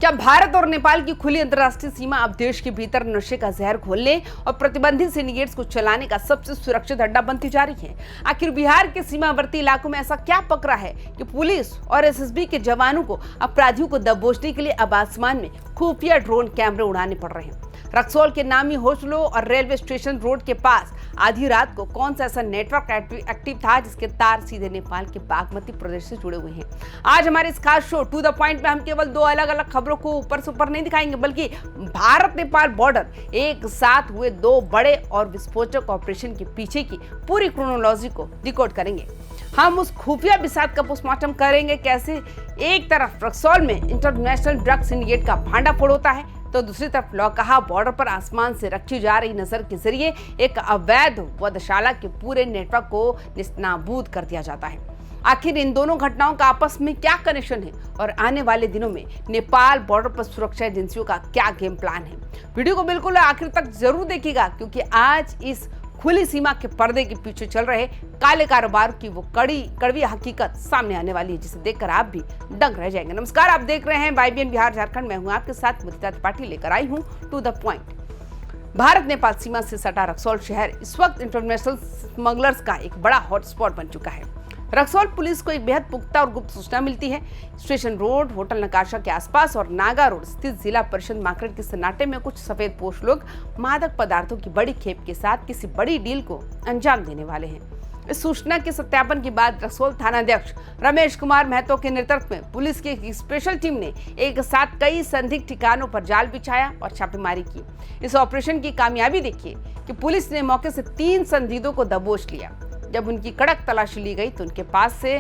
क्या भारत और नेपाल की खुली अंतर्राष्ट्रीय सीमा अब देश के भीतर नशे का जहर घोलने और प्रतिबंधित सिंडिकेट्स को चलाने का सबसे सुरक्षित अड्डा बनती जा रही है? आखिर बिहार के सीमावर्ती इलाकों में ऐसा क्या पकड़ा है कि पुलिस और एसएसबी के जवानों को अपराधियों को दबोचने के लिए अब आसमान में खुफिया ड्रोन कैमरे उड़ाने पड़ रहे हैं? रक्सौल के नामी होसलो और रेलवे स्टेशन रोड के पास आधी रात को कौन सा ऐसा नेटवर्क एक्टिव था जिसके तार सीधे नेपाल के बागमती प्रदेश से जुड़े हुए हैं? आज हमारे इस खास शो टू द पॉइंट में हम केवल दो अलग अलग खबरों को ऊपर से ऊपर नहीं दिखाएंगे, बल्कि भारत नेपाल बॉर्डर एक साथ हुए दो बड़े और विस्फोटक ऑपरेशन के पीछे की पूरी क्रोनोलॉजी को डिकोड करेंगे। हम उस खुफिया बिसात का पोस्टमार्टम करेंगे, कैसे एक तरफ रक्सौल में इंटरनेशनल ड्रग सिंडिकेट का भांडाफोड़ होता है तो दूसरी तरफ लौकहा बॉर्डर पर आसमान से रखी जा रही नजर के जरिए एक अवैध वधशाला के पूरे नेटवर्क को निस्तानाबूद कर दिया जाता है। आखिर इन दोनों घटनाओं का आपस में क्या कनेक्शन है और आने वाले दिनों में नेपाल बॉर्डर पर सुरक्षा एजेंसियों का क्या गेम प्लान है? वीडियो को बिल्कुल आखिर तक जरूर देखिएगा, क्योंकि आज इस खुली सीमा के पर्दे के पीछे चल रहे काले कारोबार की वो कड़वी हकीकत सामने आने वाली है, जिसे देखकर आप भी दंग रह जाएंगे। नमस्कार, आप देख रहे हैं YBN बिहार झारखंड। मैं हूं आपके साथ मुदिता त्रिपाठी, लेकर आई हूं to the point. Bharat Nepal सीमा से सटा रक्सौल शहर इस वक्त इंटरनेशनल स्मगलर्स का एक बड़ा हॉटस्पॉट बन चुका है। रक्सौल पुलिस को एक बेहद पुख्ता और गुप्त सूचना मिलती है। स्टेशन रोड, होटल नकाशा के आसपास और नागा रोड स्थित जिला परिषद मार्केट के सन्नाटे में कुछ सफेद पोश लोग मादक पदार्थों की बड़ी खेप के साथ किसी बड़ी डील को अंजाम देने वाले हैं। इस सूचना के सत्यापन के बाद रक्सौल थानाध्यक्ष रमेश कुमार महतो के नेतृत्व में पुलिस की एक स्पेशल टीम ने एक साथ कई संदिग्ध ठिकानों पर जाल बिछाया और छापेमारी की। इस ऑपरेशन की कामयाबी देखिए कि पुलिस ने मौके से 3 संदिग्धों को दबोच लिया। जब उनकी कड़क तलाशी ली गई तो उनके पास से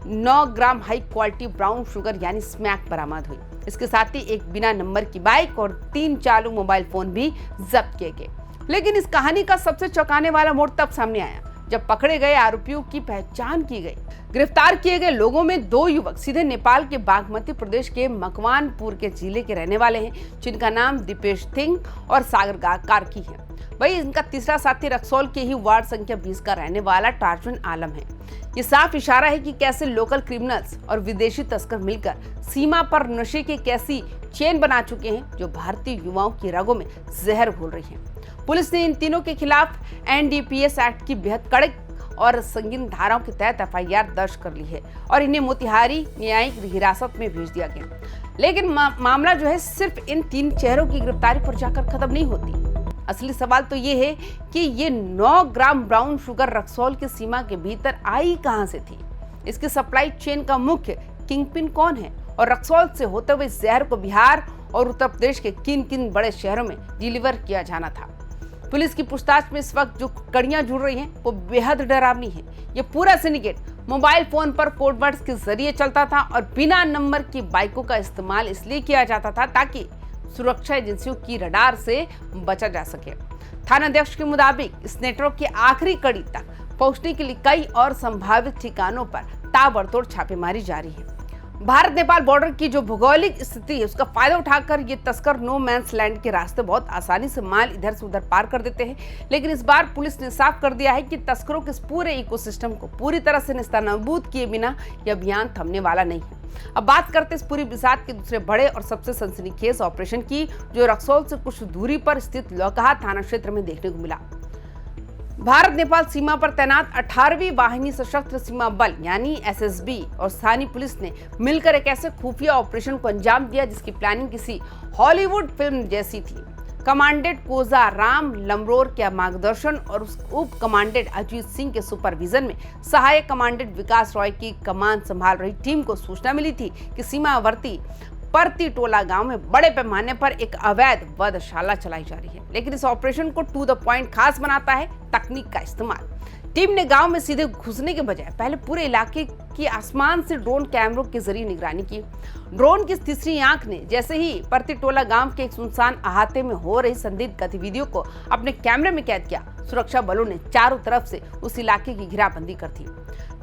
9 ग्राम हाई क्वालिटी ब्राउन शुगर यानी स्मैक बरामद हुई। इसके साथ ही एक बिना नंबर की बाइक और 3 चालू मोबाइल फोन भी जब्त किए गए। लेकिन इस कहानी का सबसे चौंकाने वाला मोड़ तब सामने आया जब पकड़े गए आरोपियों की पहचान की गई। गिरफ्तार किए गए लोगों में 2 युवक सीधे नेपाल के बागमती प्रदेश के मकवानपुर के जिले के रहने वाले हैं, जिनका नाम दीपेश सिंह और सागर कार्की है। वही इनका तीसरा साथी रक्सौल के ही वार्ड संख्या 20 का रहने वाला टार्जुन आलम है। ये साफ इशारा है कि कैसे लोकल क्रिमिनल्स और विदेशी तस्कर मिलकर सीमा पर नशे की कैसी चेन बना चुके हैं जो भारतीय युवाओं की रगों में जहर घोल रही है। पुलिस ने इन तीनों के खिलाफ NDPS एक्ट की बेहद कड़क और संगीन धाराओं के तहत FIR दर्ज कर ली है और इन्हें मोतिहारी न्यायिक हिरासत में भेज दिया गया। लेकिन मामला जो है सिर्फ इन 3 चेहरों की गिरफ्तारी पर जाकर खत्म नहीं होती। असली सवाल तो ये है कि ये 9 ग्राम ब्राउन शुगर रक्सौल की सीमा के भीतर आई कहां से थी? इसकी सप्लाई चेन का मुख्य किंगपिन कौन है और रक्सौल से होते हुए जहर को बिहार और उत्तर प्रदेश के किन किन बड़े शहरों में डिलीवर किया जाना था? पुलिस की पूछताछ में इस वक्त जो कड़ियां जुड़ रही हैं वो बेहद डरावनी है। ये पूरा सिंडिकेट मोबाइल फोन पर कोडवर्ड्स के जरिए चलता था और बिना नंबर की बाइकों का इस्तेमाल इसलिए किया जाता था ताकि सुरक्षा एजेंसियों की रडार से बचा जा सके। थानाध्यक्ष के मुताबिक इस नेटवर्क की आखिरी कड़ी तक पहुंचने के लिए कई और संभावित ठिकानों पर ताबड़तोड़ छापेमारी जारी है। भारत नेपाल बॉर्डर की जो भौगोलिक स्थिति है उसका फायदा उठाकर ये तस्कर नो मैंस लैंड के रास्ते बहुत आसानी से माल इधर से उधर पार कर देते हैं। लेकिन इस बार पुलिस ने साफ कर दिया है कि तस्करों के इस पूरे इकोसिस्टम को पूरी तरह से निस्तानाबूद किए बिना यह अभियान थमने वाला नहीं है। अब बात करते इस पूरी बिसात के दूसरे बड़े और सबसे सनसनीखेज ऑपरेशन की, जो रक्सौल से कुछ दूरी पर स्थित लौकहा थाना क्षेत्र में देखने को मिला। भारत नेपाल सीमा पर तैनात 18वीं वाहिनी सशस्त्र सीमा बल यानी SSB और स्थानीय पुलिस ने मिलकर एक ऐसे खुफिया ऑपरेशन को अंजाम दिया जिसकी प्लानिंग किसी हॉलीवुड फिल्म जैसी थी। कमांडेंट कोजा राम लमरोर के मार्गदर्शन और उप कमांडेंट अजीत सिंह के सुपरविजन में सहायक कमांडेंट विकास रॉय की कमान संभाल रही टीम को सूचना मिली थी कि सीमावर्ती परती टोला गांव में बड़े पैमाने पर एक अवैध वधशाला चलाई जा रही है। लेकिन इस ऑपरेशन को टू द पॉइंट खास बनाता है तकनीक का इस्तेमाल। टीम ने गांव में सीधे घुसने के बजाय पहले पूरे इलाके की आसमान से ड्रोन कैमरों के जरिए निगरानी की। ड्रोन की तीसरी आंख ने जैसे ही परतीटोला गांव के एक सुनसान अहाते में हो रही संदिग्ध गतिविधियों को अपने कैमरे में कैद किया, सुरक्षा बलों ने चारों तरफ से उस इलाके की घेराबंदी कर दी।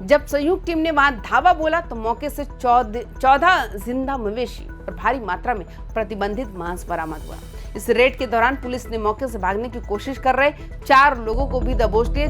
जब संयुक्त टीम ने वहां धावा बोला तो मौके से 14 जिंदा मवेशी और भारी मात्रा में प्रतिबंधित मांस बरामद हुआ। इस रेड के दौरान पुलिस ने मौके से भागने की कोशिश कर रहे 4 लोगों को भी दबोच लिया,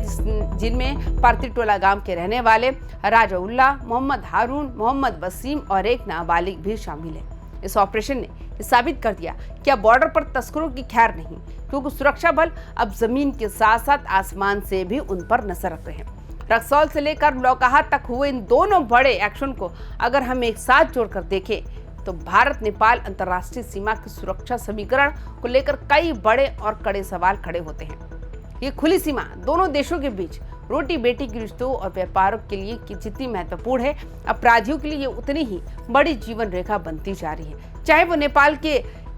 जिनमें परतीटोला गांव के रहने वाले राजउल्लाह, मोहम्मद हारून, मोहम्मद वसीम और एक नाबालिग भी शामिल है। इस ऑपरेशन ने ये साबित कर दिया कि अब बॉर्डर पर तस्करों की खैर नहीं, क्योंकि सुरक्षा बल अब जमीन के साथ साथ आसमान से भी उन पर नजर रख रहे हैं। रक्सौल से लेकर लौकहा तक हुए इन दोनों बड़े एक्शन को अगर हम एक साथ जोड़कर देखें तो भारत नेपाल अंतर्राष्ट्रीय सीमा की सुरक्षा समीकरण को लेकर कई बड़े और कड़े सवाल खड़े होते हैं। ये खुली सीमा दोनों देशों के बीच रोटी बेटी के रिश्तों और व्यापारों के लिए जितनी महत्वपूर्ण है, अपराधियों के लिए उतनी ही बड़ी जीवन रेखा बनती जा रही है। चाहे वो नेपाल के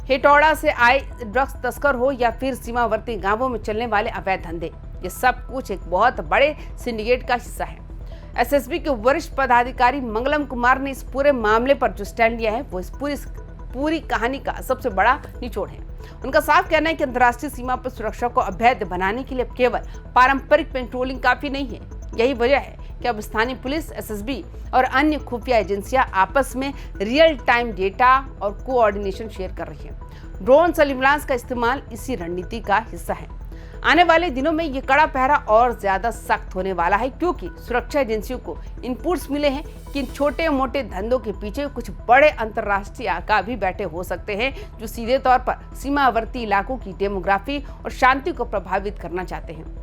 हेटौड़ा से आए ड्रग्स तस्कर हो या फिर सीमावर्ती गांवों में चलने वाले अवैध धंधे, ये सब कुछ एक बहुत बड़े सिंडिकेट का हिस्सा है। एसएसबी के वरिष्ठ पदाधिकारी मंगलम कुमार ने इस पूरे मामले पर जो स्टैंड लिया है वो इस पूरी कहानी का सबसे बड़ा निचोड़ है। उनका साफ कहना है कि अंतर्राष्ट्रीय सीमा पर सुरक्षा को अवैध बनाने के लिए केवल पारंपरिक पेट्रोलिंग काफी नहीं है। यही वजह है कि अब स्थानीय पुलिस, एसएसबी और अन्य खुफिया एजेंसियां आपस में रियल टाइम डेटा और कोऑर्डिनेशन शेयर कर रही है। ड्रोन सर्विलांस का इस्तेमाल इसी रणनीति का हिस्सा है। आने वाले दिनों में ये कड़ा पहरा और ज्यादा सख्त होने वाला है, क्योंकि सुरक्षा एजेंसियों को इनपुट्स मिले हैं कि इन छोटे मोटे धंधों के पीछे कुछ बड़े अंतर्राष्ट्रीय आका भी बैठे हो सकते हैं, जो सीधे तौर पर सीमावर्ती इलाकों की डेमोग्राफी और शांति को प्रभावित करना चाहते हैं।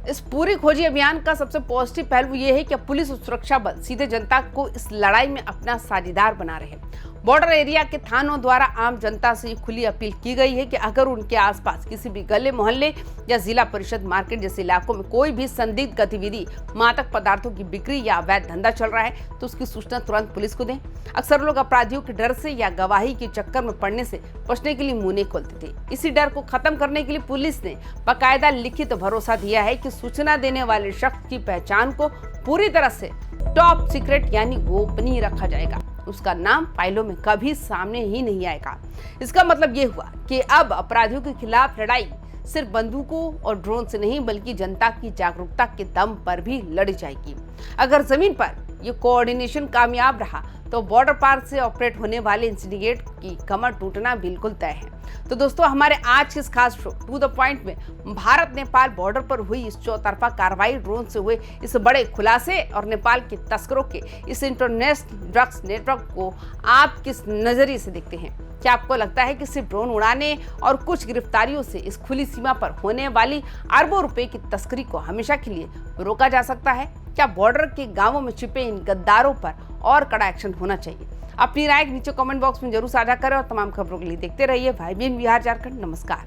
इस पूरी खोजी अभियान का सबसे पॉजिटिव पहलू ये है कि पुलिस और सुरक्षा बल सीधे जनता को इस लड़ाई में अपना साझेदार बना रहे हैं। बॉर्डर एरिया के थानों द्वारा आम जनता से खुली अपील की गई है कि अगर उनके आसपास किसी भी गले मोहल्ले या जिला परिषद मार्केट जैसे इलाकों में कोई भी संदिग्ध गतिविधि, मादक पदार्थों की बिक्री या अवैध धंधा चल रहा है तो उसकी सूचना तुरंत पुलिस को दें। अक्सर लोग अपराधियों के डर से या गवाही के चक्कर में पड़ने से बचने के लिए मुंह नहीं खोलते थे। इसी डर को खत्म करने के लिए पुलिस ने बाकायदा लिखित भरोसा दिया है कि सूचना देने वाले शख्स की पहचान को पूरी तरह से टॉप सीक्रेट यानी गोपनीय रखा जाएगा। उसका नाम फाइलों में कभी सामने ही नहीं आएगा। इसका मतलब ये हुआ कि अब अपराधियों के खिलाफ लड़ाई सिर्फ बंदूकों और ड्रोन से नहीं बल्कि जनता की जागरूकता के दम पर भी लड़ी जाएगी। अगर जमीन पर ये कोऑर्डिनेशन कामयाब रहा तो बॉर्डर पार से ऑपरेट होने वाले इन सिंडिकेट की कमर टूटना बिल्कुल तय है। तो दोस्तों, हमारे आज के इस खास शो टू द पॉइंट में भारत नेपाल बॉर्डर पर हुई इस चौतरफा कार्रवाई, ड्रोन से हुए इस बड़े खुलासे और नेपाल के तस्करों के इस इंटरनेशनल ड्रग्स नेटवर्क को आप किस नजरिए से देखते हैं? क्या आपको लगता है कि सिर्फ ड्रोन उड़ाने और कुछ गिरफ्तारियों से इस खुली सीमा पर होने वाली अरबों रुपए की तस्करी को हमेशा के लिए रोका जा सकता है? क्या बॉर्डर के गांवों में छिपे इन गद्दारों पर और कड़ा एक्शन होना चाहिए? अपनी राय नीचे कमेंट बॉक्स में जरूर साझा करें और तमाम खबरों के लिए देखते रहिए YBN बिहार झारखंड। नमस्कार।